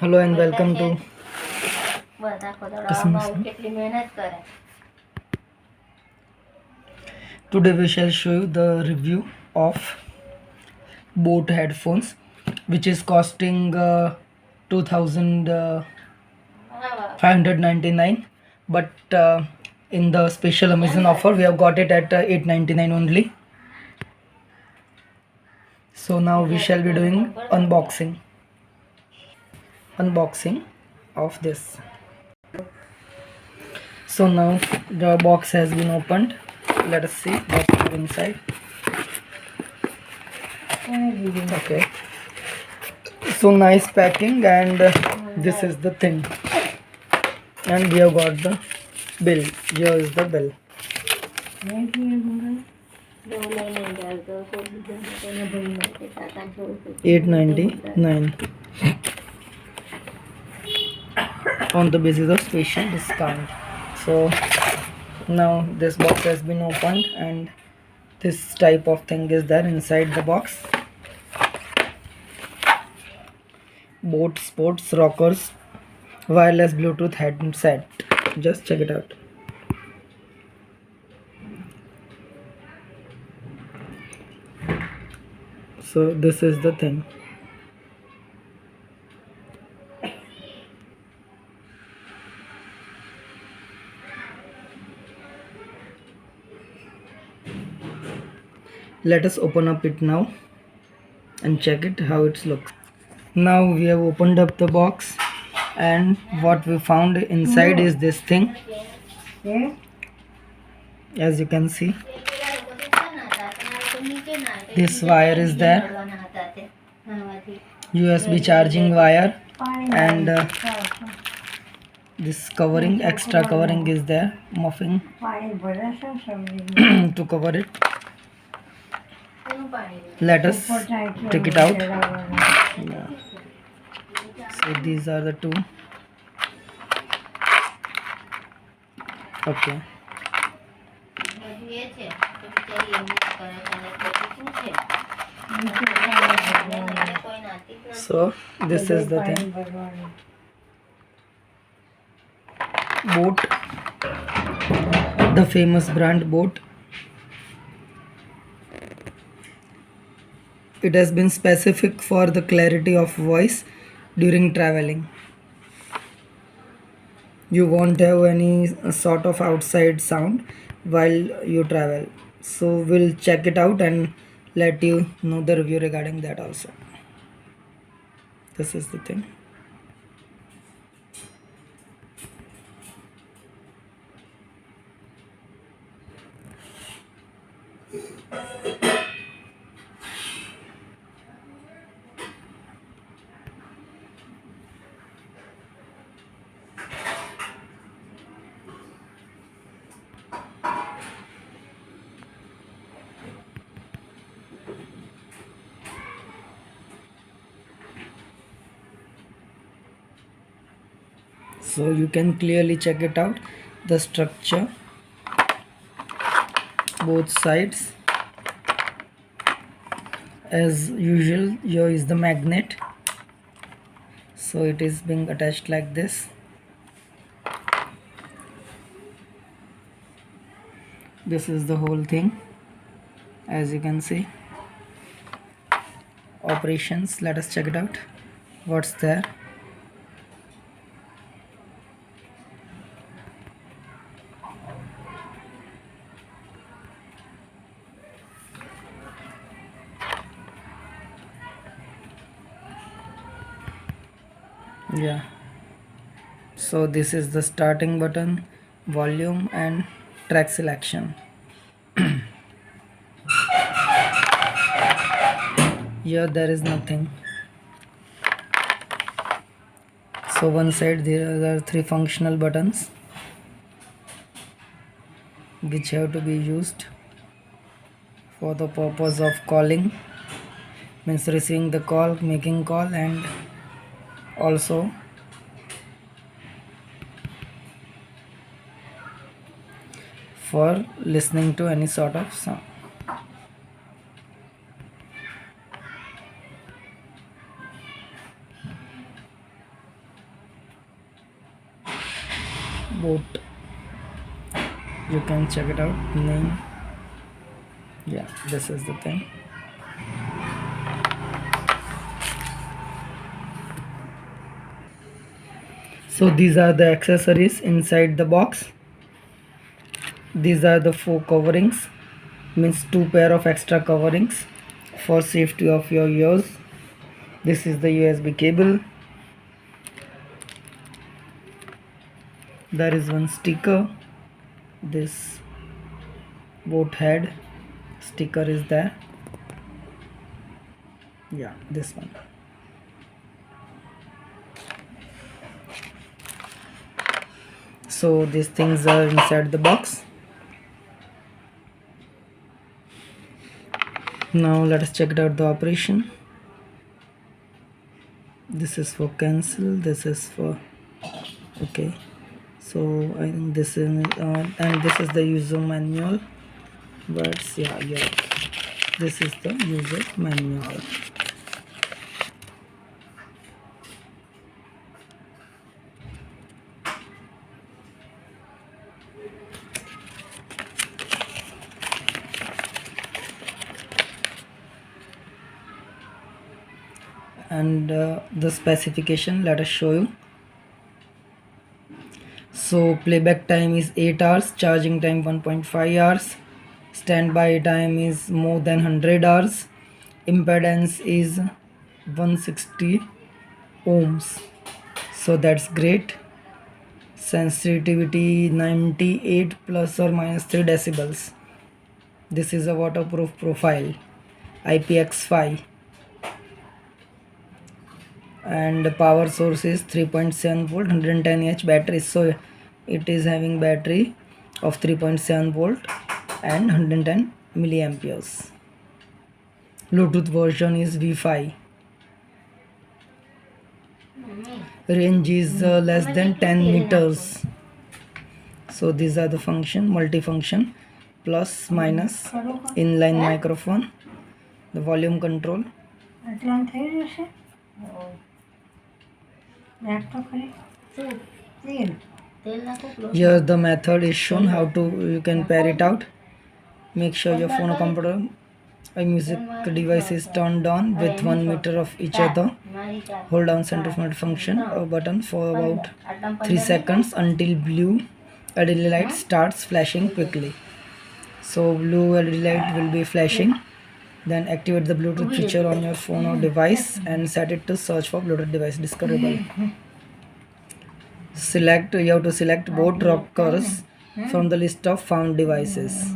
Hello and welcome to Today we shall show you the review of Boat headphones, which is costing 2,599, but in the special Amazon offer we have got it at 899 only. So now we shall be doing unboxing of this. So now the box has been opened. Let us see what's inside. Okay, so nice packing, and this is the thing, and we have got the bill. Here is the bill. 899 on the basis of special discount. So now this box has been opened, and this type of thing is there inside the box. Boat Sports Rockerz wireless Bluetooth headset. Just check it out. So this is the thing. Let us open up it now and check it how it looks. Now we have opened up the box, and what we found inside is this thing. As you can see, this wire is there, USB charging wire, and this covering, extra covering is there, muffin to cover it. Let us take it out. Yeah. So these are the two. Okay. So this is the thing. Boat, the famous brand Boat. It has been specific for the clarity of voice during traveling. You won't have any sort of outside sound while you travel. So we'll check it out and let you know the review regarding that also. This is the thing. So you can clearly check it out, the structure, both sides. As usual, here is the magnet, so it is being attached like this. This is the whole thing, as you can see. Operations, let us check it out, what's there. Yeah, so this is the starting button, volume, and track selection. Here there is nothing. So one side there are three functional buttons which have to be used for the purpose of calling, means receiving the call, making call, and also for listening to any sort of sound. boat. You can check it out. Name. Yeah, this is the thing. So these are the accessories inside the box. These are the 4 coverings, means 2 pair of extra coverings for safety of your ears. This is the USB cable. There is one sticker. This boat head sticker is there. Yeah, this one. So these things are inside the box. Now let us check it out the operation. This is for cancel, this is for okay. So I think this is and this is the user manual. But yeah, this is the user manual. And the specification, let us show you. So playback time is 8 hours, charging time 1.5 hours, standby time is more than 100 hours, impedance is 160 ohms, so that's great. Sensitivity 98 plus or minus 3 decibels. This is a waterproof profile, IPX5, and the power source is 3.7 volt, 110 Ah battery. So it is having battery of 3.7 volt and 110 milliamperes. Bluetooth version is V5. Range is less than 10 meters. So these are the function, multifunction, plus minus, inline microphone, the volume control. Here the method is shown how to you can pair it out. Make sure your phone or computer or music device is turned on with 1 meter of each other. Hold down center function button for about 3 seconds until blue LED light starts flashing quickly. So blue LED light will be flashing. Then activate the Bluetooth feature on your phone or device and set it to search for Bluetooth device discoverable. You have to select both Rockerz from the list of found devices.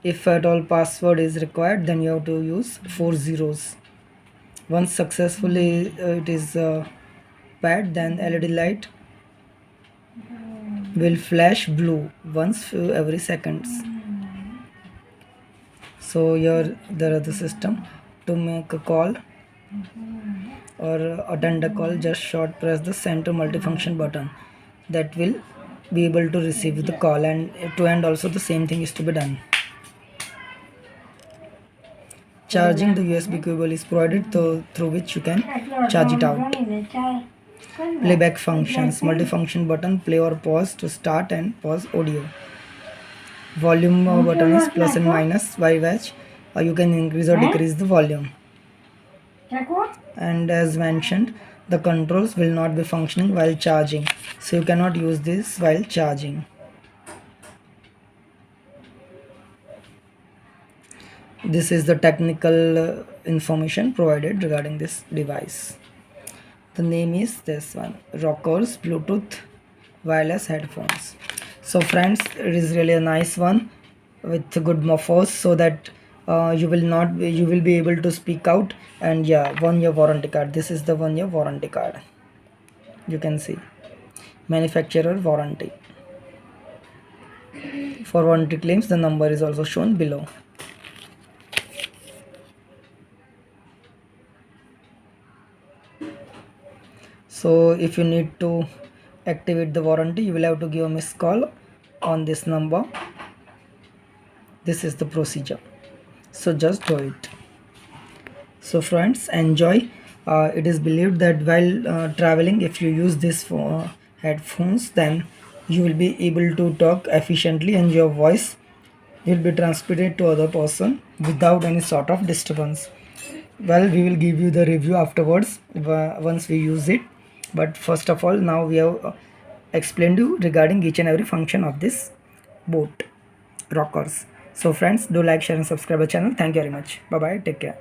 If at all password is required, then you have to use 4 zeros. Once successfully it is paired, then LED light will flash blue once every seconds. So here there are the system. To make a call or attend a call, just short press the center multifunction button. That will be able to receive the call, and to end also the same thing is to be done. Charging the USB cable is provided through which you can charge it out. Playback functions, multifunction button, play or pause to start and pause audio. Volume button is plus and minus by which you can increase or decrease the volume. And as mentioned, the controls will not be functioning while charging, so you cannot use this while charging. This is the technical information provided regarding this device. The name is this one, Rockerz Bluetooth wireless headphones. So friends, it is really a nice one with good morphos, so that you will be able to speak out. And yeah, 1 year warranty card. This is the 1 year warranty card. You can see manufacturer warranty. For warranty claims, the number is also shown below. So if you need to activate the warranty, you will have to give a missed call on this number. This is the procedure, so just do it. So friends, enjoy. It is believed that while traveling, if you use this for headphones, then you will be able to talk efficiently and your voice will be transmitted to other person without any sort of disturbance. Well, we will give you the review afterwards once we use it, but first of all, now we have explained you regarding each and every function of this boat, Rockerz. So friends, do like, share and subscribe our channel. Thank you very much. Bye bye, take care.